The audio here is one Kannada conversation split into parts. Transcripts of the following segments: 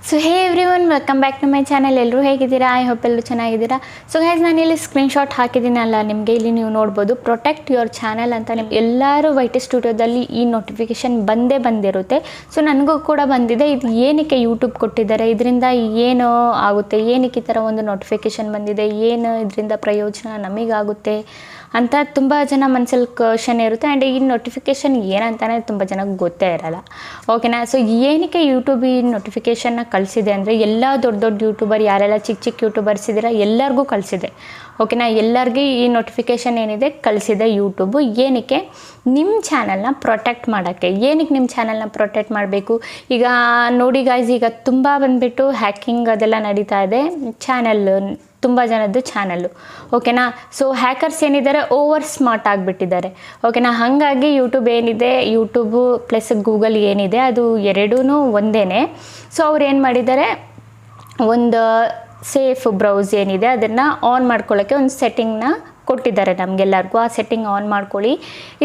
So hey everyone, welcome back to my channel. ಎಲ್ಲರೂ ಹೇಗಿದ್ದೀರಾ? ಐ ಹೋಪ್ ಎಲ್ಲರೂ ಚೆನ್ನಾಗಿದ್ದೀರಾ. ಸೊ ಗೈಸ್, ನಾನು ಇಲ್ಲಿ ಸ್ಕ್ರೀನ್ಶಾಟ್ ಹಾಕಿದ್ದೀನಲ್ಲ ನಿಮಗೆ, ಇಲ್ಲಿ ನೀವು ನೋಡ್ಬೋದು ಪ್ರೊಟೆಕ್ಟ್ ಯುವರ್ ಚಾನಲ್ ಅಂತ. ನಿಮ್ಗೆ ಎಲ್ಲರೂ ವೈಟಿ ಸ್ಟುಡಿಯೋದಲ್ಲಿ ಈ ನೋಟಿಫಿಕೇಷನ್ ಬಂದಿರುತ್ತೆ. ಸೊ ನನಗೂ ಕೂಡ ಬಂದಿದೆ. ಇದು ಏನಕ್ಕೆ ಯೂಟ್ಯೂಬ್ ಕೊಟ್ಟಿದ್ದಾರೆ, ಇದರಿಂದ ಏನು ಆಗುತ್ತೆ, ಏನಕ್ಕೆ ಈ ಥರ ಒಂದು ನೋಟಿಫಿಕೇಷನ್ ಬಂದಿದೆ, ಏನು ಇದರಿಂದ ಪ್ರಯೋಜನ ನಮಗಾಗುತ್ತೆ ಅಂತ ತುಂಬ ಜನ ಮನಸ್ಸಲ್ಲಿ ಕ್ವಶನ್ ಇರುತ್ತೆ. ಆ್ಯಂಡ್ ಈ ನೋಟಿಫಿಕೇಷನ್ ಏನಂತಾನೆ ತುಂಬ ಜನಕ್ಕೆ ಗೊತ್ತೇ ಇರಲ್ಲ. ಓಕೆನಾ? ಸೊ ಏನಕ್ಕೆ ಯೂಟ್ಯೂಬ್ ಈ ನೋಟಿಫಿಕೇಷನ್ನ ಕಳಿಸಿದೆ ಅಂದರೆ, ಎಲ್ಲ ದೊಡ್ಡ ಯೂಟ್ಯೂಬರ್, ಯಾರೆಲ್ಲ ಚಿಕ್ಕ ಯೂಟ್ಯೂಬರ್ಸ್ ಇದ್ದೀರಾ ಎಲ್ಲರಿಗೂ ಕಳಿಸಿದೆ. ಓಕೆನಾ? ಎಲ್ಲರಿಗೂ ಈ ನೋಟಿಫಿಕೇಷನ್ ಏನಿದೆ ಕಳಿಸಿದೆ ಯೂಟ್ಯೂಬು. ಏನಕ್ಕೆ? ನಿಮ್ಮ ಚಾನಲ್ನ ಪ್ರೊಟೆಕ್ಟ್ ಮಾಡೋಕ್ಕೆ. ಏನಕ್ಕೆ ನಿಮ್ಮ ಚಾನಲ್ನ ಪ್ರೊಟೆಕ್ಟ್ ಮಾಡಬೇಕು? ಈಗ ನೋಡಿ ಗಾಯ್ಸ್, ಈಗ ತುಂಬ ಬಂದುಬಿಟ್ಟು ಹ್ಯಾಕಿಂಗ್ ಅದೆಲ್ಲ ನಡೀತಾ ಇದೆ ಚಾನಲ್, ತುಂಬ ಜನದ್ದು ಚಾನಲ್ಲು. ಓಕೆನಾ? ಸೊ ಹ್ಯಾಕರ್ಸ್ ಏನಿದ್ದಾರೆ ಓವರ್ ಸ್ಮಾರ್ಟ್ ಆಗಿಬಿಟ್ಟಿದ್ದಾರೆ. ಓಕೆನಾ? ಹಾಗಾಗಿ ಯೂಟ್ಯೂಬ್ ಏನಿದೆ, ಯೂಟ್ಯೂಬು ಪ್ಲಸ್ ಗೂಗಲ್ ಏನಿದೆ ಅದು ಎರಡೂ ಒಂದೇ. ಸೊ ಅವ್ರು ಏನು ಮಾಡಿದ್ದಾರೆ, ಒಂದು ಸೇಫ್ ಬ್ರೌಸ್ ಏನಿದೆ ಅದನ್ನು ಆನ್ ಮಾಡ್ಕೊಳ್ಳೋಕ್ಕೆ ಒಂದು ಸೆಟ್ಟಿಂಗ್ನ ಕೊಟ್ಟಿದ್ದಾರೆ ನಮಗೆಲ್ಲರಿಗೂ. ಆ ಸೆಟ್ಟಿಂಗ್ ಆನ್ ಮಾಡ್ಕೊಳ್ಳಿ.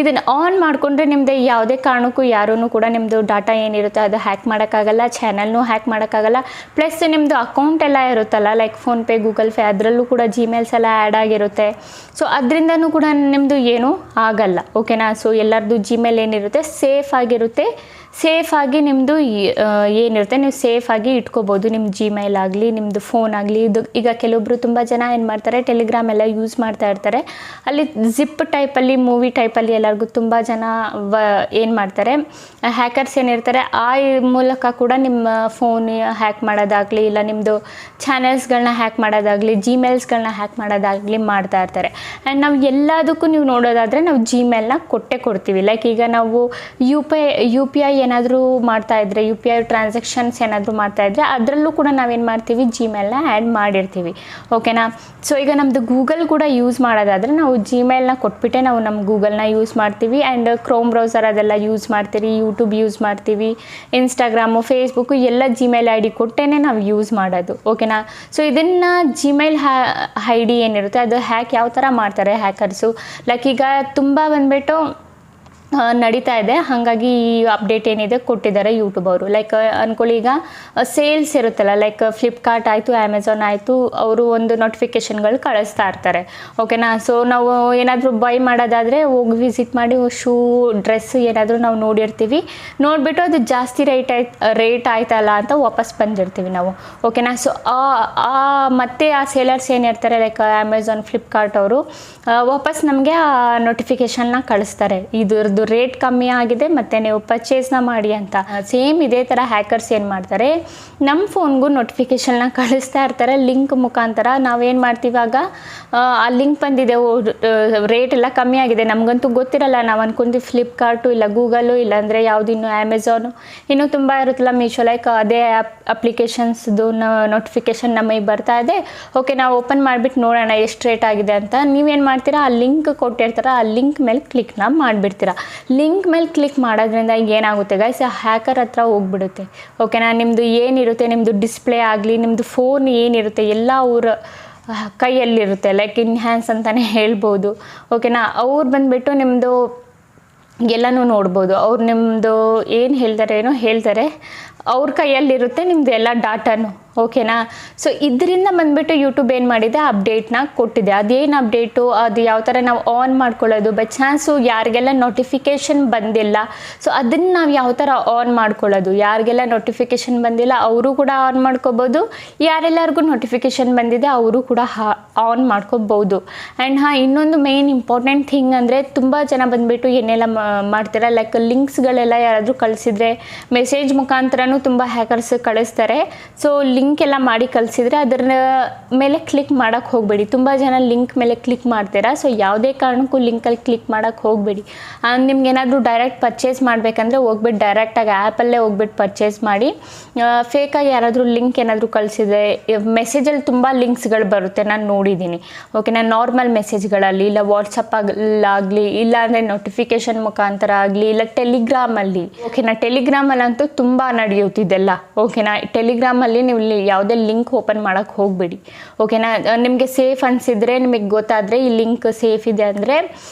ಇದನ್ನು ಆನ್ ಮಾಡಿಕೊಂಡ್ರೆ ನಿಮ್ಮದು ಯಾವುದೇ ಕಾರಣಕ್ಕೂ ಯಾರೂ ಕೂಡ ನಿಮ್ಮದು ಡಾಟಾ ಏನಿರುತ್ತೆ ಅದು ಹ್ಯಾಕ್ ಮಾಡೋಕ್ಕಾಗಲ್ಲ, ಚಾನಲ್ನೂ ಹ್ಯಾಕ್ ಮಾಡೋಕ್ಕಾಗಲ್ಲ. ಪ್ಲಸ್ ನಿಮ್ಮದು ಅಕೌಂಟ್ ಎಲ್ಲ ಇರುತ್ತಲ್ಲ, ಲೈಕ್ ಫೋನ್ಪೇ, ಗೂಗಲ್ ಪೇ, ಅದರಲ್ಲೂ ಕೂಡ ಜಿಮೇಲ್ಸ್ ಎಲ್ಲ ಆ್ಯಡ್ ಆಗಿರುತ್ತೆ. ಸೊ ಅದರಿಂದನೂ ಕೂಡ ನಿಮ್ಮದು ಏನೂ ಆಗಲ್ಲ. ಓಕೆನಾ? ಸೊ ಎಲ್ಲರದ್ದು ಜಿಮೇಲ್ ಏನಿರುತ್ತೆ ಸೇಫಾಗಿ ನಿಮ್ಮದು ಏನಿರುತ್ತೆ ನೀವು ಸೇಫಾಗಿ ಇಟ್ಕೋಬೋದು. ನಿಮ್ಮ ಜಿಮೇಲ್ ಆಗಲಿ, ನಿಮ್ಮದು ಫೋನ್ ಆಗಲಿ. ಇದು ಈಗ ಕೆಲವೊಬ್ಬರು ತುಂಬ ಜನ ಏನು ಮಾಡ್ತಾರೆ, ಟೆಲಿಗ್ರಾಮ್ ಎಲ್ಲ ಯೂಸ್ ಮಾಡ್ತಾ ಇರ್ತಾರೆ. ಅಲ್ಲಿ ಜಿಪ್ ಟೈಪಲ್ಲಿ, ಮೂವಿ ಟೈಪಲ್ಲಿ ಎಲ್ಲರಿಗೂ ತುಂಬ ಜನ ಏನು ಮಾಡ್ತಾರೆ, ಹ್ಯಾಕರ್ಸ್ ಏನಿರ್ತಾರೆ ಆ ಮೂಲಕ ಕೂಡ ನಿಮ್ಮ ಫೋನ್ ಹ್ಯಾಕ್ ಮಾಡೋದಾಗಲಿ, ಇಲ್ಲ ನಿಮ್ಮದು ಚಾನೆಲ್ಸ್ಗಳನ್ನ ಹ್ಯಾಕ್ ಮಾಡೋದಾಗಲಿ, ಜಿಮೇಲ್ಸ್ಗಳನ್ನ ಹ್ಯಾಕ್ ಮಾಡೋದಾಗಲಿ ಮಾಡ್ತಾ ಇರ್ತಾರೆ. ಆ್ಯಂಡ್ ನಾವು ಎಲ್ಲದಕ್ಕೂ ನೀವು ನೋಡೋದಾದರೆ ನಾವು ಜಿಮೇಲ್ನ ಕೊಡ್ತೀವಿ. ಲೈಕ್ ಈಗ ನಾವು ಯು ಪಿ ಐ ಏನಾದರೂ ಮಾಡ್ತಾಯಿದ್ರೆ, ಯು ಪಿ ಐ ಟ್ರಾನ್ಸಾಕ್ಷನ್ಸ್ ಏನಾದರೂ ಮಾಡ್ತಾಯಿದ್ರೆ ಅದರಲ್ಲೂ ಕೂಡ ನಾವೇನು ಮಾಡ್ತೀವಿ, ಜಿಮೇಲ್ನ ಆ್ಯಡ್ ಮಾಡಿರ್ತೀವಿ. ಓಕೆನಾ? ಸೊ ಈಗ ನಮ್ಮದು ಗೂಗಲ್ ಕೂಡ ಯೂಸ್ ಮಾಡೋದಾದರೆ ನಾವು ಜಿಮೇಲ್ನ ಕೊಟ್ಬಿಟ್ಟೆ ನಾವು ನಮ್ಮ ಗೂಗಲ್ನ ಯೂಸ್ ಮಾಡ್ತೀವಿ. ಆ್ಯಂಡ್ ಕ್ರೋಮ್ ಬ್ರೌಸರ್ ಅದೆಲ್ಲ ಯೂಸ್ ಮಾಡ್ತೀವಿ, ಯೂಟ್ಯೂಬ್ ಯೂಸ್ ಮಾಡ್ತೀವಿ, ಇನ್ಸ್ಟಾಗ್ರಾಮು, ಫೇಸ್ಬುಕ್ಕು ಎಲ್ಲ ಜಿಮೇಲ್ ಐ ಡಿ ಕೊಟ್ಟೇ ನಾವು ಯೂಸ್ ಮಾಡೋದು. ಓಕೆನಾ? ಸೊ ಇದನ್ನು ಜಿಮೇಲ್ ಐ ಡಿ ಏನಿರುತ್ತೆ ಅದು ಹ್ಯಾಕ್ ಯಾವ ಥರ ಮಾಡ್ತಾರೆ ಹ್ಯಾಕರ್ಸು, ಲೈಕ್ ಈಗ ತುಂಬ ಬಂದುಬಿಟ್ಟು ನಡೀತಾ ಇದೆ. ಹಾಗಾಗಿ ಈ ಅಪ್ಡೇಟ್ ಏನಿದೆ ಕೊಟ್ಟಿದ್ದಾರೆ ಯೂಟ್ಯೂಬ್ ಅವರು. ಲೈಕ್ ಅಂದ್ಕೊಳ್ಳಿ, ಈಗ ಸೇಲ್ಸ್ ಇರುತ್ತಲ್ಲ, ಲೈಕ್ ಫ್ಲಿಪ್ಕಾರ್ಟ್ ಆಯಿತು, ಅಮೆಝಾನ್ ಆಯಿತು, ಅವರು ಒಂದು ನೋಟಿಫಿಕೇಷನ್ಗಳು ಕಳಿಸ್ತಾ ಇರ್ತಾರೆ. ಓಕೆನಾ? ಸೊ ನಾವು ಏನಾದರೂ ಬೈ ಮಾಡೋದಾದರೆ ಹೋಗಿ ವಿಸಿಟ್ ಮಾಡಿ ಶೂ, ಡ್ರೆಸ್ ಏನಾದರೂ ನಾವು ನೋಡಿರ್ತೀವಿ, ನೋಡಿಬಿಟ್ಟು ಅದು ಜಾಸ್ತಿ ರೇಟ್ ಆಯ್ತಲ್ಲ ಅಂತ ವಾಪಸ್ ಬಂದಿರ್ತೀವಿ ನಾವು. ಓಕೆನಾ? ಸೊ ಮತ್ತೆ ಆ ಸೇಲರ್ಸ್ ಏನಿರ್ತಾರೆ, ಲೈಕ್ ಅಮೆಝಾನ್, ಫ್ಲಿಪ್ಕಾರ್ಟ್ ಅವರು ವಾಪಸ್ ನಮಗೆ ಆ ನೋಟಿಫಿಕೇಷನ್ನ ಕಳಿಸ್ತಾರೆ, ಇದ್ರದ್ದು ರೇಟ್ ಕಮ್ಮಿ ಆಗಿದೆ ಮತ್ತು ನೀವು ಪರ್ಚೇಸ್ನ ಮಾಡಿ ಅಂತ. ಸೇಮ್ ಇದೇ ಥರ ಹ್ಯಾಕರ್ಸ್ ಏನು ಮಾಡ್ತಾರೆ, ನಮ್ಮ ಫೋನ್ಗೂ ನೋಟಿಫಿಕೇಷನ್ನ ಕಳಿಸ್ತಾ ಇರ್ತಾರೆ ಲಿಂಕ್ ಮುಖಾಂತರ. ನಾವೇನು ಮಾಡ್ತೀವಿ, ಆಗ ಆ ಲಿಂಕ್ ಬಂದಿದೆ, ರೇಟ್ ಎಲ್ಲ ಕಮ್ಮಿ ಆಗಿದೆ, ನಮಗಂತೂ ಗೊತ್ತಿರಲ್ಲ. ನಾವು ಅನ್ಕೊಂತೀವಿ ಫ್ಲಿಪ್ಕಾರ್ಟು, ಇಲ್ಲ ಗೂಗಲು, ಇಲ್ಲಾಂದರೆ ಯಾವುದು ಇನ್ನು ಅಮೆಝಾನು, ಇನ್ನೂ ತುಂಬ ಇರುತ್ತಲ್ಲ, ಮೀಶೋ, ಲೈಕ್ ಅದೇ ಅಪ್ಲಿಕೇಶನ್ಸ್ದು ನೋಟಿಫಿಕೇಷನ್ ನಮಗೆ ಬರ್ತಾ ಇದೆ. ಓಕೆ, ನಾವು ಓಪನ್ ಮಾಡಿಬಿಟ್ಟು ನೋಡೋಣ ಎಷ್ಟು ರೇಟ್ ಆಗಿದೆ ಅಂತ. ನೀವೇನು ಮಾಡ್ತೀರಾ, ಆ ಲಿಂಕ್ ಕೊಟ್ಟಿರ್ತಾರೆ, ಆ ಲಿಂಕ್ ಮೇಲೆ ಕ್ಲಿಕ್ನ ಮಾಡಿಬಿಡ್ತೀರಾ. ಲಿಂಕ್ ಮೇಲೆ ಕ್ಲಿಕ್ ಮಾಡೋದ್ರಿಂದ ಏನಾಗುತ್ತೆ ಗೈಸ್, ಹ್ಯಾಕರ್ ಹತ್ರ ಹೋಗ್ಬಿಡುತ್ತೆ. ಓಕೆನಾ? ನಿಮ್ಮದು ಏನಿರುತ್ತೆ, ನಿಮ್ಮದು ಡಿಸ್ಪ್ಲೇ ಆಗಲಿ, ನಿಮ್ಮದು ಫೋನ್ ಏನಿರುತ್ತೆ ಎಲ್ಲ ಅವ್ರ ಕೈಯಲ್ಲಿರುತ್ತೆ, ಲೈಕ್ ಇನ್ ಹ್ಯಾಂಡ್ಸ್ ಅಂತಲೇ ಹೇಳ್ಬೋದು. ಓಕೆನಾ? ಅವ್ರು ಬಂದುಬಿಟ್ಟು ನಿಮ್ಮದು ಎಲ್ಲನೂ ನೋಡ್ಬೋದು. ಅವ್ರು ನಿಮ್ಮದು ಏನು ಹೇಳ್ತಾರೆ ಅವ್ರ ಕೈಯಲ್ಲಿರುತ್ತೆ ನಿಮ್ಮದು ಎಲ್ಲ ಡಾಟಾನು. ಓಕೆನಾ? ಸೊ ಇದರಿಂದ ಬಂದುಬಿಟ್ಟು ಯೂಟ್ಯೂಬ್ ಏನು ಮಾಡಿದೆ, ಅಪ್ಡೇಟ್ನ ಕೊಟ್ಟಿದೆ. ಅದೇನು ಅಪ್ಡೇಟು, ಅದು ಯಾವ ಥರ ನಾವು ಆನ್ ಮಾಡ್ಕೊಳ್ಳೋದು, ಬೈ ಚಾನ್ಸು ಯಾರಿಗೆಲ್ಲ ನೋಟಿಫಿಕೇಷನ್ ಬಂದಿಲ್ಲ, ಸೊ ಅದನ್ನು ನಾವು ಯಾವ ಥರ ಆನ್ ಮಾಡ್ಕೊಳ್ಳೋದು. ಯಾರಿಗೆಲ್ಲ ನೋಟಿಫಿಕೇಷನ್ ಬಂದಿಲ್ಲ ಅವರು ಕೂಡ ಆನ್ ಮಾಡ್ಕೋಬೋದು, ಯಾರೆಲ್ಲರಿಗೂ ನೋಟಿಫಿಕೇಷನ್ ಬಂದಿದೆ ಅವರು ಕೂಡ ಆನ್ ಮಾಡ್ಕೋಬೋದು. ಆ್ಯಂಡ್ ಇನ್ನೊಂದು ಮೇನ್ ಇಂಪಾರ್ಟೆಂಟ್ ಥಿಂಗ್ ಅಂದರೆ, ತುಂಬ ಜನ ಬಂದುಬಿಟ್ಟು ಏನೆಲ್ಲ ಮಾಡ್ತಾರೆ, ಲೈಕ್ ಲಿಂಕ್ಸ್ಗಳೆಲ್ಲ ಯಾರಾದರೂ ಕಳಿಸಿದ್ರೆ ಮೆಸೇಜ್ ಮುಖಾಂತರನೂ ತುಂಬ ಹ್ಯಾಕರ್ಸ್ ಕಳಿಸ್ತಾರೆ. ಸೊ ಲಿಂಕ್ ಎಲ್ಲ ಮಾಡಿ ಕಳಿಸಿದ್ರೆ ಅದರ ಮೇಲೆ ಕ್ಲಿಕ್ ಮಾಡೋಕ್ಕೆ ಹೋಗಬೇಡಿ. ತುಂಬ ಜನ ಲಿಂಕ್ ಮೇಲೆ ಕ್ಲಿಕ್ ಮಾಡ್ತೀರಾ. ಸೊ ಯಾವುದೇ ಕಾರಣಕ್ಕೂ ಲಿಂಕಲ್ಲಿ ಕ್ಲಿಕ್ ಮಾಡೋಕ್ಕೆ ಹೋಗಬೇಡಿ. ನಿಮ್ಗೆ ಏನಾದರೂ ಡೈರೆಕ್ಟ್ ಪರ್ಚೇಸ್ ಮಾಡಬೇಕಂದ್ರೆ ಹೋಗ್ಬಿಟ್ಟು ಡೈರೆಕ್ಟಾಗಿ ಆ್ಯಪಲ್ಲೇ ಹೋಗ್ಬಿಟ್ಟು ಪರ್ಚೇಸ್ ಮಾಡಿ. ಫೇಕಾಗಿ ಯಾರಾದರೂ ಲಿಂಕ್ ಏನಾದರೂ ಕಳಿಸಿದ್ರೆ, ಮೆಸೇಜಲ್ಲಿ ತುಂಬ ಲಿಂಕ್ಸ್ಗಳು ಬರುತ್ತೆ, ನಾನು ನೋಡಿದ್ದೀನಿ. ಓಕೆ, ನಾನು ನಾರ್ಮಲ್ ಮೆಸೇಜ್ಗಳಲ್ಲಿ, ಇಲ್ಲ ವಾಟ್ಸಪ್ಪಲ್ಲಾಗಲಿ, ಇಲ್ಲ ಅಂದರೆ ನೋಟಿಫಿಕೇಷನ್ ಮುಖಾಂತರ ಆಗಲಿ, ಇಲ್ಲ ಟೆಲಿಗ್ರಾಮಲ್ಲಿ. ಓಕೆನಾ? ಟೆಲಿಗ್ರಾಮಲ್ಲಂತೂ ತುಂಬ ನಡೆಯುತ್ತಿದ್ದೆಲ್ಲ. ಓಕೆನಾ? ಟೆಲಿಗ್ರಾಮಲ್ಲಿ ನೀವು ಯಾವುದೇ ಲಿಂಕ್ ಓಪನ್ ಮಾಡೋಕ್ಕೆ ಹೋಗಬೇಡಿ. ಓಕೆನಾ, ನಿಮಗೆ ಸೇಫ್ ಅನಿಸಿದರೆ, ನಿಮಗೆ ಗೊತ್ತಾದರೆ ಈ ಲಿಂಕ್ ಸೇಫ್ ಇದೆ ಅಂದರೆ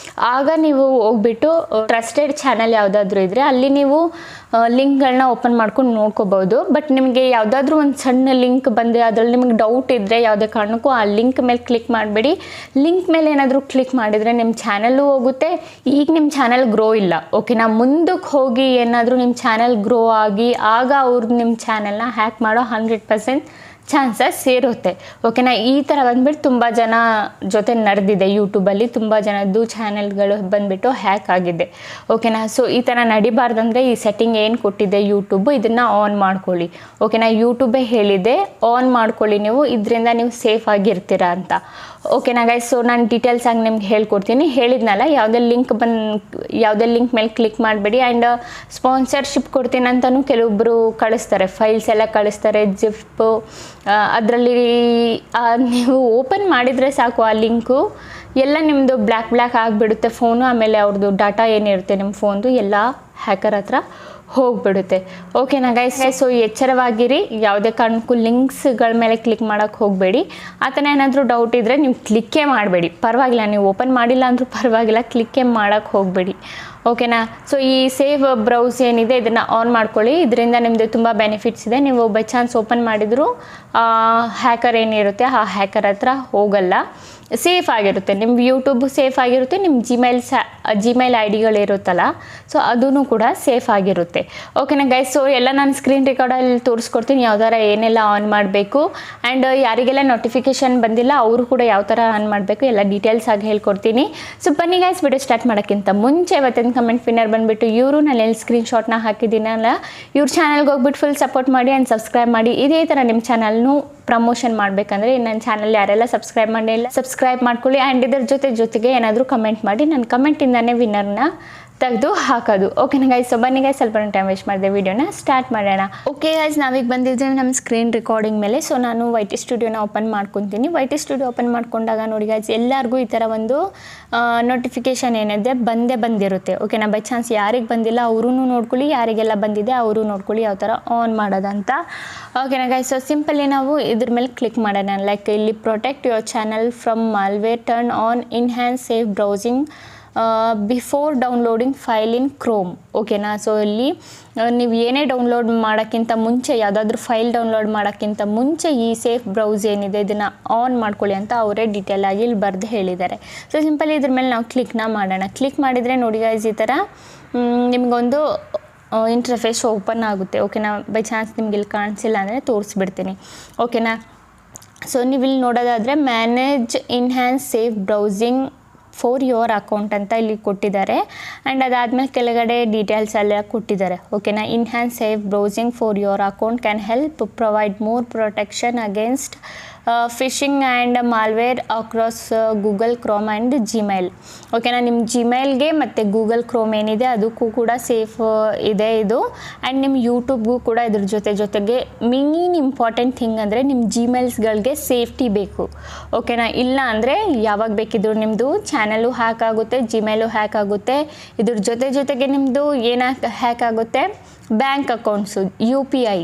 ಆಗ ನೀವು ಹೋಗ್ಬಿಟ್ಟು ಟ್ರಸ್ಟೆಡ್ ಚಾನಲ್ ಯಾವುದಾದ್ರೂ ಇದ್ದರೆ ಅಲ್ಲಿ ನೀವು ಲಿಂಕ್ಗಳನ್ನ ಓಪನ್ ಮಾಡ್ಕೊಂಡು ನೋಡ್ಕೋಬೋದು. ಬಟ್ ನಿಮಗೆ ಯಾವುದಾದ್ರೂ ಒಂದು ಸಣ್ಣ ಲಿಂಕ್ ಬಂದರೆ ಅದರಲ್ಲಿ ನಿಮಗೆ ಡೌಟ್ ಇದ್ದರೆ ಯಾವುದೇ ಕಾರಣಕ್ಕೂ ಆ ಲಿಂಕ್ ಮೇಲೆ ಕ್ಲಿಕ್ ಮಾಡಬೇಡಿ. ಲಿಂಕ್ ಮೇಲೆ ಏನಾದರೂ ಕ್ಲಿಕ್ ಮಾಡಿದರೆ ನಿಮ್ಮ ಚಾನಲ್ಲು ಹೋಗುತ್ತೆ. ಈಗ ನಿಮ್ಮ ಚಾನಲ್ ಗ್ರೋ ಇಲ್ಲ, ಓಕೆನಾ, ಮುಂದಕ್ಕೆ ಹೋಗಿ ಏನಾದರೂ ನಿಮ್ಮ ಚಾನಲ್ ಗ್ರೋ ಆಗಿ ಆಗ ಅವ್ರು ನಿಮ್ಮ ಚಾನಲ್ನ ಹ್ಯಾಕ್ ಮಾಡೋ 100% ಚಾನ್ಸಸ್ ಇರುತ್ತೆ. ಓಕೆನಾ, ಈ ಥರ ಬಂದ್ಬಿಟ್ಟು ತುಂಬ ಜನ ಜೊತೆ ನಡೆದಿದೆ. ಯೂಟ್ಯೂಬಲ್ಲಿ ತುಂಬ ಜನದ್ದು ಚಾನೆಲ್ಗಳು ಬಂದುಬಿಟ್ಟು ಹ್ಯಾಕ್ ಆಗಿದೆ. ಓಕೆನಾ, ಸೊ ಈ ಥರ ನಡಿಬಾರ್ದಂದರೆ ಈ ಸೆಟ್ಟಿಂಗ್ ಏನು ಕೊಟ್ಟಿದೆ ಯೂಟ್ಯೂಬ್, ಇದನ್ನು ಆನ್ ಮಾಡ್ಕೊಳ್ಳಿ. ಓಕೆನಾ, ಯೂಟ್ಯೂಬೇ ಹೇಳಿದೆ ಆನ್ ಮಾಡ್ಕೊಳ್ಳಿ ನೀವು, ಇದರಿಂದ ನೀವು ಸೇಫ್ ಆಗಿರ್ತೀರಾ ಅಂತ. ಓಕೆನಾ ಗೈಸ್, ಸೊ ನಾನು ಡೀಟೇಲ್ಸ್ ಆಗಿ ನಿಮ್ಗೆ ಹೇಳ್ಕೊಡ್ತೀನಿ. ಹೇಳಿದ್ನಲ್ಲ, ಯಾವುದೇ ಲಿಂಕ್ ಮೇಲೆ ಕ್ಲಿಕ್ ಮಾಡಬೇಡಿ. ಆ್ಯಂಡ್ ಸ್ಪಾನ್ಸರ್ಶಿಪ್ ಕೊಡ್ತೀನಿ ಅಂತಲೂ ಕೆಲವೊಬ್ಬರು ಕಳಿಸ್ತಾರೆ, ಫೈಲ್ಸ್ ಎಲ್ಲ ಕಳಿಸ್ತಾರೆ, ಜಿಪ್ ಅದರಲ್ಲಿ ನೀವು ಓಪನ್ ಮಾಡಿದರೆ ಸಾಕು ಆ ಲಿಂಕು ಎಲ್ಲ ನಿಮ್ಮದು ಬ್ಲ್ಯಾಕ್ ಆಗಿಬಿಡುತ್ತೆ ಫೋನು. ಆಮೇಲೆ ಅವ್ರದ್ದು ಡಾಟಾ ಏನಿರುತ್ತೆ ನಿಮ್ಮ ಫೋನ್ದು ಎಲ್ಲ ಹ್ಯಾಕರ್ ಹತ್ರ ಹೋಗಿಬಿಡುತ್ತೆ. ಓಕೆನಾ ಗೈಸ್, ಸೊ ಎಚ್ಚರವಾಗಿರಿ, ಯಾವುದೇ ಕಾರಣಕ್ಕೂ ಲಿಂಕ್ಸ್ಗಳ ಮೇಲೆ ಕ್ಲಿಕ್ ಮಾಡೋಕ್ಕೆ ಹೋಗಬೇಡಿ. ಆ ಥರ ಏನಾದರೂ ಡೌಟ್ ಇದ್ದರೆ ನೀವು ಕ್ಲಿಕ್ಕೇ ಮಾಡಬೇಡಿ, ಪರವಾಗಿಲ್ಲ, ನೀವು ಓಪನ್ ಮಾಡಿಲ್ಲ ಅಂದರೂ ಪರವಾಗಿಲ್ಲ, ಕ್ಲಿಕ್ಕೇ ಮಾಡೋಕ್ಕೆ ಹೋಗಬೇಡಿ. ಓಕೆನಾ, ಸೊ ಈ ಸೇವ್ ಬ್ರೌಸ್ ಏನಿದೆ ಇದನ್ನು ಆನ್ ಮಾಡ್ಕೊಳ್ಳಿ, ಇದರಿಂದ ನಿಮ್ಮದು ತುಂಬ ಬೆನಿಫಿಟ್ಸ್ ಇದೆ. ನೀವು ಬೈ ಚಾನ್ಸ್ ಓಪನ್ ಮಾಡಿದರೂ ಹ್ಯಾಕರ್ ಏನಿರುತ್ತೆ ಆ ಹ್ಯಾಕರ್ ಹತ್ರ ಹೋಗಲ್ಲ, ಸೇಫ್ ಆಗಿರುತ್ತೆ. ನಿಮ್ಮ ಯೂಟ್ಯೂಬು ಸೇಫ್ ಆಗಿರುತ್ತೆ, ನಿಮ್ಮ ಜಿಮೇಲ್ ಐ ಡಿಗಳಿರುತ್ತಲ್ಲ, ಸೊ ಅದೂ ಕೂಡ ಸೇಫ್ ಆಗಿರುತ್ತೆ. ಓಕೆನಾ ಗೈಸ್, ಸೊ ಎಲ್ಲ ನಾನು ಸ್ಕ್ರೀನ್ ರೆಕಾರ್ಡಲ್ಲಿ ತೋರಿಸ್ಕೊಡ್ತೀನಿ ಯಾವ ಥರ ಏನೆಲ್ಲ ಆನ್ ಮಾಡಬೇಕು. ಆ್ಯಂಡ್ ಯಾರಿಗೆಲ್ಲ ನೋಟಿಫಿಕೇಷನ್ ಬಂದಿಲ್ಲ ಅವರು ಕೂಡ ಯಾವ ಥರ ಆನ್ ಮಾಡಬೇಕು ಎಲ್ಲ ಡೀಟೇಲ್ಸ್ ಆಗಿ ಹೇಳ್ಕೊಡ್ತೀನಿ. ಸೊ ಬನ್ನಿ ಗೈಸ್, ವಿಡಿಯೋ ಸ್ಟಾರ್ಟ್ ಮಾಡೋಕ್ಕಿಂತ ಮುಂಚೆ ಇವತ್ತಿನ ಕಮೆಂಟ್ ವಿನ್ನರ್ ಬಂದುಬಿಟ್ಟು ಇವರು, ನಾನು ಎಲ್ಲಿ ಸ್ಕ್ರೀನ್ಶಾಟ್ನ ಹಾಕಿದ್ದೀನಲ್ಲ ಇವ್ರ ಚಾನಲ್ಗೆ ಹೋಗ್ಬಿಟ್ಟು ಫುಲ್ ಸಪೋರ್ಟ್ ಮಾಡಿ ಆ್ಯಂಡ್ ಸಬ್ಸ್ಕ್ರೈಬ್ ಮಾಡಿ. ಇದೇ ಥರ ನಿಮ್ಮ ಚಾನಲ್ನು ಪ್ರಮೋಷನ್ ಮಾಡಬೇಕಂದ್ರೆ ನನ್ನ ಚಾನಲ್ ಯಾರೆಲ್ಲ ಸಬ್ಸ್ಕ್ರೈಬ್ ಮಾಡಿಲ್ಲ ಸಬ್ಸ್ಕ್ರೈಬ್ ಮಾಡ್ಕೊಳ್ಳಿ. ಆ್ಯಂಡ್ ಇದರ ಜೊತೆಗೆ ಏನಾದರೂ ಕಮೆಂಟ್ ಮಾಡಿ, ನನ್ನ ಕಮೆಂಟಿಂದನೇ ವಿನ್ನರ್ನ ತೆಗೆದು ಹಾಕೋದು. ಓಕೆನಾ ಗೈಸ್, ಸೊ ಬನ್ನಿ ಗೈಸ್, ಸ್ವಲ್ಪ ಟೈಮ್ ವೇಸ್ಟ್ ಮಾಡಿದೆ, ವೀಡಿಯೋನ ಸ್ಟಾರ್ಟ್ ಮಾಡೋಣ. ಓಕೆ ಗೈಸ್, ನಾವೀಗ ಬಂದಿದ್ದೆ ನಮ್ಮ ಸ್ಕ್ರೀನ್ ರೆಕಾರ್ಡಿಂಗ್ ಮೇಲೆ. ಸೊ ನಾನು YT ಸ್ಟುಡಿಯೋನ ಓಪನ್ ಮಾಡ್ಕೊತೀನಿ. YT ಸ್ಟುಡಿಯೋ ಓಪನ್ ಮಾಡ್ಕೊಂಡಾಗ ನೋಡಿ ಗೈಸ್, ಎಲ್ಲರಿಗೂ ಈ ಥರ ಒಂದು ನೋಟಿಫಿಕೇಷನ್ ಏನಿದೆ ಬಂದಿರುತ್ತೆ. ಓಕೆನಾ, ಬೈ ಚಾನ್ಸ್ ಯಾರಿಗೆ ಬಂದಿಲ್ಲ ಅವರೂ ನೋಡ್ಕೊಳ್ಳಿ, ಯಾರಿಗೆಲ್ಲ ಬಂದಿದೆ ಅವರು ನೋಡ್ಕೊಳ್ಳಿ ಯಾವ ಥರ ಆನ್ ಮಾಡೋದಂತ. ಓಕೆನಾ ಗೈಸ್, ಸೊ ಸಿಂಪಲಿ ನಾವು ಇದ್ರ ಮೇಲೆ ಕ್ಲಿಕ್ ಮಾಡೋಣ. ಲೈಕ್ ಇಲ್ಲಿ protect your channel from malware, turn on enhance safe browsing before downloading file in Chrome. ಓಕೆನಾ, ಸೊ ಇಲ್ಲಿ ನೀವು ಏನೇ ಡೌನ್ಲೋಡ್ ಮಾಡೋಕ್ಕಿಂತ ಮುಂಚೆ, ಯಾವುದಾದ್ರೂ ಫೈಲ್ ಡೌನ್ಲೋಡ್ ಮಾಡೋಕ್ಕಿಂತ ಮುಂಚೆ ಈ ಸೇಫ್ ಬ್ರೌಸ್ ಏನಿದೆ ಇದನ್ನು ಆನ್ ಮಾಡ್ಕೊಳ್ಳಿ ಅಂತ ಅವರೇ ಡೀಟೇಲ್ ಆಗಿ ಇಲ್ಲಿ ಬರೆದು ಹೇಳಿದ್ದಾರೆ. ಸೊ ಸಿಂಪಲಿ ಇದ್ರ ಮೇಲೆ ನಾವು ಕ್ಲಿಕ್ನ ಮಾಡೋಣ. ಕ್ಲಿಕ್ ಮಾಡಿದರೆ ನೋಡಿ ಗೈಸ್, ಈ ಥರ ನಿಮಗೊಂದು ಇಂಟರ್ಫೇಸ್ ಓಪನ್ ಆಗುತ್ತೆ. ಓಕೆನಾ, ಬೈ ಚಾನ್ಸ್ ನಿಮ್ಗೆ ಇಲ್ಲಿ ಕಾಣಿಸಿಲ್ಲ ಅಂದರೆ ತೋರಿಸ್ಬಿಡ್ತೀನಿ. ಓಕೆನಾ, ಸೊ ನೀವು ಇಲ್ಲಿ ನೋಡೋದಾದರೆ manage enhance safe browsing for your account ಅಂತ ಇಲ್ಲಿ ಕೊಟ್ಟಿದ್ದಾರೆ. ಆ್ಯಂಡ್ ಅದಾದಮೇಲೆ ಕೆಳಗಡೆ ಡೀಟೇಲ್ಸ್ ಎಲ್ಲ ಕೊಟ್ಟಿದ್ದಾರೆ. ಓಕೆನಾ, enhance safe browsing for your account can help provide more protection against phishing and malware across Google Chrome and Gmail. ಓಕೆನಾ, ನಿಮ್ಮ ಜಿಮೇಲ್ಗೆ ಮತ್ತು ಗೂಗಲ್ ಕ್ರೋಮ್ ಏನಿದೆ ಅದಕ್ಕೂ ಕೂಡ ಸೇಫ್ ಇದೆ ಇದು. ಆ್ಯಂಡ್ ನಿಮ್ಮ ಯೂಟ್ಯೂಬ್ಗೂ ಕೂಡ ಇದ್ರ ಜೊತೆಗೆ ಮೇನ್ ಇಂಪಾರ್ಟೆಂಟ್ ಥಿಂಗ್ ಅಂದರೆ ನಿಮ್ಮ ಜಿಮೇಲ್ಸ್ಗಳಿಗೆ ಸೇಫ್ಟಿ ಬೇಕು. ಓಕೆನಾ, ಇಲ್ಲ ಅಂದರೆ ಯಾವಾಗ ಬೇಕಿದ್ರು ನಿಮ್ಮದು ಚಾನಲ್ಲು ಹ್ಯಾಕ್ ಆಗುತ್ತೆ, ಜಿಮೇಲು ಹ್ಯಾಕ್ ಆಗುತ್ತೆ. ಇದ್ರ ಜೊತೆಗೆ ನಿಮ್ಮದು ಏನಾಗ ಹ್ಯಾಕ್ ಆಗುತ್ತೆ, ಬ್ಯಾಂಕ್ ಅಕೌಂಟ್ಸು, UPI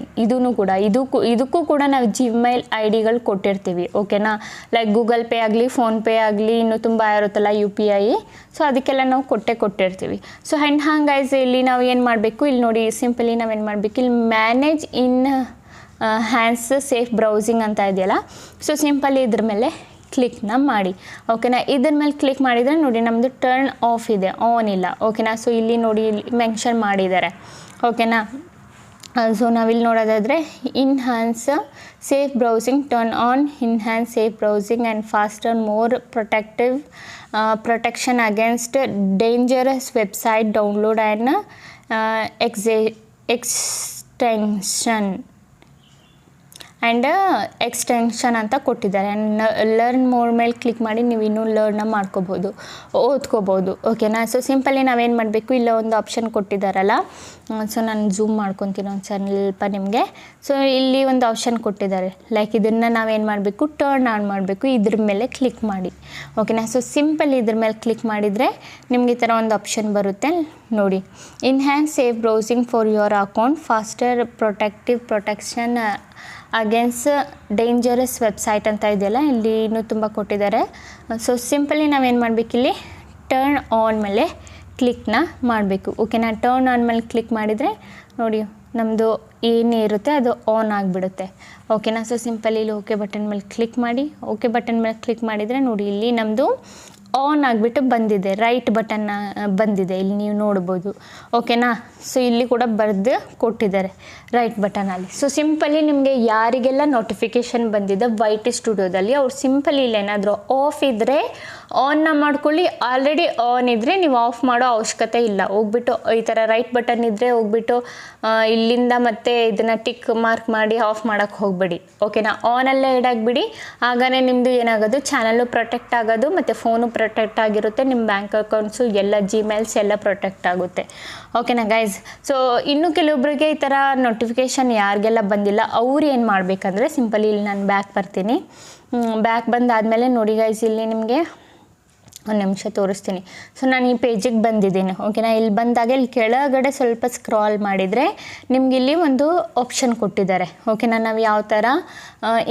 ಇದಕ್ಕೂ ಕೂಡ ನಾವು ಜಿಮೇಲ್ ಐ ಡಿಗಳು ಕೊಟ್ಟಿರ್ತೀವಿ. ಓಕೆನಾ, ಲೈಕ್ ಗೂಗಲ್ ಪೇ ಆಗಲಿ, ಫೋನ್ಪೇ ಆಗಲಿ, ಇನ್ನೂ ತುಂಬ ಇರುತ್ತಲ್ಲ UPI, ಸೊ ಅದಕ್ಕೆಲ್ಲ ನಾವು ಕೊಟ್ಟಿರ್ತೀವಿ. ಸೊ ಆ್ಯಂಡ್ ಹಂಗೈಸ್ ಇಲ್ಲಿ ನಾವು ಏನು ಮಾಡಬೇಕು, ಇಲ್ಲಿ ನೋಡಿ ಸಿಂಪಲಿ ನಾವೇನು ಮಾಡಬೇಕು, ಇಲ್ಲಿ ಮ್ಯಾನೇಜ್ ಇನ್ ಹ್ಯಾನ್ಸ್ ಸೇಫ್ ಬ್ರೌಸಿಂಗ್ ಅಂತ ಇದೆಯಲ್ಲ, ಸೊ ಸಿಂಪಲಿ ಇದ್ರ ಮೇಲೆ ಕ್ಲಿಕ್ನ ಮಾಡಿ. ಓಕೆನಾ, ಇದ್ರ ಮೇಲೆ ಕ್ಲಿಕ್ ಮಾಡಿದರೆ ನೋಡಿ ನಮ್ಮದು ಟರ್ನ್ ಆಫ್ ಇದೆ, ಆನ್ ಇಲ್ಲ. ಓಕೆನಾ, ಸೊ ಇಲ್ಲಿ ನೋಡಿ ಇಲ್ಲಿ ಮೆನ್ಷನ್ ಮಾಡಿದ್ದಾರೆ. ಓಕೆನಾ, ಸೊ ನಾವಿಲ್ಲಿ ನೋಡೋದಾದರೆ enhance safe browsing, turn on enhance safe browsing and faster more protection against dangerous website download and extension ಅಂತ ಕೊಟ್ಟಿದ್ದಾರೆ. ಆ್ಯಂಡ್ ಲರ್ನ್ ಮೋರ್ ಮೇಲೆ ಕ್ಲಿಕ್ ಮಾಡಿ ನೀವು ಇನ್ನೂ ಲರ್ನ ಮಾಡ್ಕೋಬೋದು, ಓದ್ಕೋಬೋದು. ಓಕೆನಾ, ಸೊ ಸಿಂಪಲಿ ನಾವೇನು ಮಾಡಬೇಕು, ಇಲ್ಲ ಒಂದು ಆಪ್ಷನ್ ಕೊಟ್ಟಿದ್ದಾರಲ್ಲ, ಸೊ ನಾನು ಝೂಮ್ ಮಾಡ್ಕೊತೀನಿ ಒಂದು ಸ್ವಲ್ಪ ನಿಮಗೆ. ಸೊ ಇಲ್ಲಿ ಒಂದು ಆಪ್ಷನ್ ಕೊಟ್ಟಿದ್ದಾರೆ, ಲೈಕ್ ಇದನ್ನು ನಾವೇನು ಮಾಡಬೇಕು, ಟರ್ನ್ ಆನ್ ಮಾಡಬೇಕು. ಇದ್ರ ಮೇಲೆ ಕ್ಲಿಕ್ ಮಾಡಿ. ಓಕೆನಾ, ಸೊ ಸಿಂಪಲ್ ಇದ್ರ ಮೇಲೆ ಕ್ಲಿಕ್ ಮಾಡಿದರೆ ನಿಮ್ಗೆ ಈ ಥರ ಒಂದು ಆಪ್ಷನ್ ಬರುತ್ತೆ ನೋಡಿ, enhance safe browsing for your account, faster protection against dangerous website ಅಂತ ಇದೆಯಲ್ಲ, ಇಲ್ಲಿ ಇನ್ನೂ ತುಂಬ ಕೊಟ್ಟಿದ್ದಾರೆ. ಸೊ ಸಿಂಪಲಿ ನಾವೇನು ಮಾಡಬೇಕಿಲ್ಲಿ ಟರ್ನ್ ಆನ್ ಮೇಲೆ ಕ್ಲಿಕ್ನ ಮಾಡಬೇಕು. ಓಕೆನಾ, ಟರ್ನ್ ಆನ್ ಮೇಲೆ ಕ್ಲಿಕ್ ಮಾಡಿದರೆ ನೋಡಿ ನಮ್ಮದು ಏನೇ ಇರುತ್ತೆ ಅದು ಆನ್ ಆಗಿಬಿಡುತ್ತೆ. ಓಕೆನಾ, ಸೊ ಸಿಂಪಲ್ ಇಲ್ಲಿ ಓಕೆ ಬಟನ್ ಮೇಲೆ ಕ್ಲಿಕ್ ಮಾಡಿ. ಓಕೆ ಬಟನ್ ಮೇಲೆ ಕ್ಲಿಕ್ ಮಾಡಿದರೆ ನೋಡಿ ಇಲ್ಲಿ ನಮ್ಮದು ಆನ್ ಆಗಿಬಿಟ್ಟು ಬಂದಿದೆ, ರೈಟ್ ಬಟನ್ನ ಬಂದಿದೆ, ಇಲ್ಲಿ ನೀವು ನೋಡ್ಬೋದು. ಓಕೆನಾ, ಸೊ ಇಲ್ಲಿ ಕೂಡ ಬರೆದು ಕೊಟ್ಟಿದ್ದಾರೆ ರೈಟ್ ಬಟನಲ್ಲಿ. ಸೊ ಸಿಂಪಲಿ ನಿಮಗೆ ಯಾರಿಗೆಲ್ಲ ನೋಟಿಫಿಕೇಷನ್ ಬಂದಿದೆ ವೈಟಿ ಸ್ಟುಡಿಯೋದಲ್ಲಿ, ಅವ್ರು ಸಿಂಪಲಿ ಇಲ್ಲೇನಾದರೂ ಆಫ್ ಇದ್ದರೆ ಆನ್ನ ಮಾಡ್ಕೊಳ್ಳಿ. ಆಲ್ರೆಡಿ ಆನ್ ಇದ್ದರೆ ನೀವು ಆಫ್ ಮಾಡೋ ಅವಶ್ಯಕತೆ ಇಲ್ಲ. ಹೋಗ್ಬಿಟ್ಟು ಈ ಥರ ರೈಟ್ ಬಟನ್ ಇದ್ದರೆ ಹೋಗ್ಬಿಟ್ಟು ಇಲ್ಲಿಂದ ಮತ್ತೆ ಇದನ್ನು ಟಿಕ್ ಮಾರ್ಕ್ ಮಾಡಿ ಆಫ್ ಮಾಡೋಕ್ಕೆ ಹೋಗಬೇಡಿ. ಓಕೆನಾ, ಆನಲ್ಲೇ ಇಡಾಕ್ಬಿಡಿ. ಆಗನೇ ನಿಮ್ಮದು ಏನಾಗೋದು ಚಾನಲ್ಲು ಪ್ರೊಟೆಕ್ಟ್ ಆಗೋದು ಮತ್ತು ಫೋನು ಪ್ರೊಟೆಕ್ಟ್ ಆಗಿರುತ್ತೆ, ನಿಮ್ಮ ಬ್ಯಾಂಕ್ ಅಕೌಂಟ್ಸು ಎಲ್ಲ ಜಿಮೇಲ್ಸ್ ಎಲ್ಲ ಪ್ರೊಟೆಕ್ಟ್ ಆಗುತ್ತೆ. ಓಕೆನಾ ಗೈಸ್, ಸೊ ಇನ್ನು ಕೆಲವೊಬ್ಬರಿಗೆ ಈ ಥರ ನೋಟಿಫಿಕೇಷನ್ ಯಾರಿಗೆಲ್ಲ ಬಂದಿಲ್ಲ ಅವ್ರು ಏನು ಮಾಡಬೇಕಂದ್ರೆ ಸಿಂಪಲಿ ಇಲ್ಲಿ ನಾನು ಬ್ಯಾಕ್ ಬರ್ತೀನಿ. ಬ್ಯಾಕ್ ಬಂದಾದಮೇಲೆ ನೋಡಿ ಗೈಸ್ ಇಲ್ಲಿ ನಿಮಗೆ ಒಂದು ನಿಮಿಷ ತೋರಿಸ್ತೀನಿ. ಸೊ ನಾನು ಈ ಪೇಜಿಗೆ ಬಂದಿದ್ದೀನಿ. ಓಕೆನಾ, ಇಲ್ಲಿ ಬಂದಾಗ ಇಲ್ಲಿ ಕೆಳಗಡೆ ಸ್ವಲ್ಪ ಸ್ಕ್ರಾಲ್ ಮಾಡಿದರೆ ನಿಮ್ಗೆ ಇಲ್ಲಿ ಒಂದು ಆಪ್ಷನ್ ಕೊಟ್ಟಿದ್ದಾರೆ. ಓಕೆನಾ, ನಾವು ಯಾವ ಥರ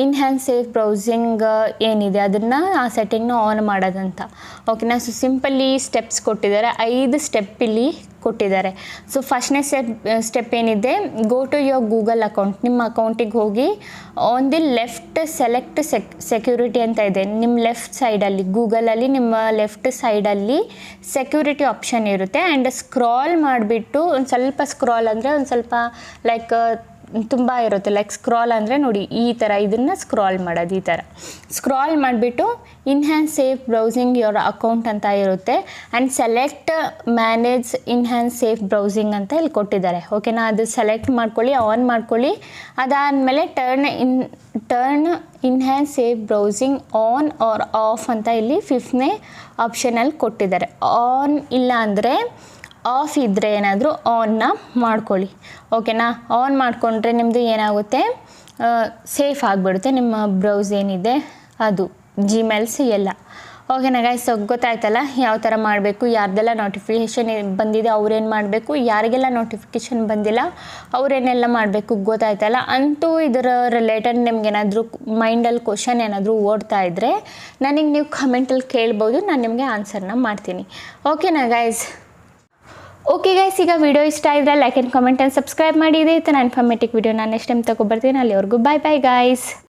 ಇನ್ಹ್ಯಾನ್ಸ್ ಸೇಫ್ ಬ್ರೌಸಿಂಗ್ ಏನಿದೆ ಅದನ್ನು ಆ ಸೆಟ್ಟಿಂಗ್ನ ಆನ್ ಮಾಡೋದಂತ. ಓಕೆನಾ, ಸೊ ಸಿಂಪಲ್ಲಿ ಸ್ಟೆಪ್ಸ್ ಕೊಟ್ಟಿದ್ದಾರೆ, 5 ಸ್ಟೆಪ್ ಇಲ್ಲಿ ಕೊಟ್ಟಿದ್ದಾರೆ. ಸೊ ಫಸ್ಟ್ನೇ ಸ್ಟೆಪ್ ಏನಿದೆ, go to your Google account. ನಿಮ್ಮ ಅಕೌಂಟಿಗೆ ಹೋಗಿ on the left select security ಅಂತ ಇದೆ ನಿಮ್ಮ ಲೆಫ್ಟ್ ಸೈಡಲ್ಲಿ, ಗೂಗಲಲ್ಲಿ ನಿಮ್ಮ ಲೆಫ್ಟ್ ಸೈಡಲ್ಲಿ ಸೆಕ್ಯೂರಿಟಿ ಆಪ್ಷನ್ ಇರುತ್ತೆ. ಆ್ಯಂಡ್ ಸ್ಕ್ರಾಲ್ ಮಾಡಿಬಿಟ್ಟು ಒಂದು ಸ್ವಲ್ಪ ಸ್ಕ್ರಾಲ್ ಅಂದರೆ ಒಂದು ಸ್ವಲ್ಪ ಲೈಕ್ ತುಂಬ ಇರುತ್ತೆ, ಲೈಕ್ ಸ್ಕ್ರಾಲ್ ಅಂದರೆ ನೋಡಿ ಈ ಥರ ಇದನ್ನು ಸ್ಕ್ರಾಲ್ ಮಾಡೋದು. ಈ ಥರ ಸ್ಕ್ರಾಲ್ ಮಾಡಿಬಿಟ್ಟು enhance safe browsing your account ಅಂತ ಇರುತ್ತೆ. And select manage enhance safe browsing ಅಂತ ಇಲ್ಲಿ ಕೊಟ್ಟಿದ್ದಾರೆ. ಓಕೆನಾ, ಅದು ಸೆಲೆಕ್ಟ್ ಮಾಡ್ಕೊಳ್ಳಿ, ಆನ್ ಮಾಡ್ಕೊಳ್ಳಿ. ಅದಾದಮೇಲೆ turn enhance safe browsing on or off ಅಂತ ಇಲ್ಲಿ 5ನೇ ಆಪ್ಷನಲ್ಲಿ ಕೊಟ್ಟಿದ್ದಾರೆ. ಆನ್ ಇಲ್ಲ ಅಂದರೆ ಆಫ್ ಇದ್ದರೆ ಏನಾದರೂ ಆನ್ನ ಮಾಡ್ಕೊಳ್ಳಿ. ಓಕೆನಾ, ಆನ್ ಮಾಡಿಕೊಂಡ್ರೆ ನಿಮ್ಮದು ಏನಾಗುತ್ತೆ, ಸೇಫ್ ಆಗಿಬಿಡುತ್ತೆ ನಿಮ್ಮ ಬ್ರೌಸ್ ಏನಿದೆ ಅದು, ಜಿಮೇಲ್ಸ್ ಎಲ್ಲ. ಓಕೆನಾ ಗೈಸ್, ಗೊತ್ತಾಯ್ತಲ್ಲ ಯಾವ ಥರ ಮಾಡಬೇಕು, ಯಾರ್ದೆಲ್ಲ ನೋಟಿಫಿಕೇಷನ್ ಬಂದಿದೆ ಅವ್ರೇನು ಮಾಡಬೇಕು, ಯಾರಿಗೆಲ್ಲ ನೋಟಿಫಿಕೇಷನ್ ಬಂದಿಲ್ಲ ಅವರೇನೆಲ್ಲ ಮಾಡಬೇಕು ಗೊತ್ತಾಯ್ತಲ್ಲ. ಅಂತೂ ಇದರ ರಿಲೇಟೆಡ್ ನಿಮ್ಗೇನಾದರೂ ಮೈಂಡಲ್ಲಿ ಕ್ವಶನ್ ಏನಾದರೂ ಓಡ್ತಾ ಇದ್ದರೆ ನನಗೆ ನೀವು ಕಮೆಂಟಲ್ಲಿ ಕೇಳ್ಬೋದು, ನಾನು ನಿಮಗೆ ಆನ್ಸರ್ನ ಮಾಡ್ತೀನಿ. ಓಕೆನಾ ಗೈಸ್? ಓಕೆ ಗೈಸ್, ಈಗ ವಿಡಿಯೋ ಇಷ್ಟ ಇದ್ದರೆ like and comment and subscribe ಮಾಡಿ. ಇದೇ ಥರ ಇನ್ಫಾರ್ಮೇಟಿವ್ ವಿಡಿಯೋ ನಾನು ನೆಕ್ಸ್ಟ್ ಟೈಮ್ ತೊಗೊಬರ್ತೀನಿ. ಅಲ್ಲಿವರೆಗೂ ಬಾಯ್ ಬಾಯ್ ಗೈಸ್.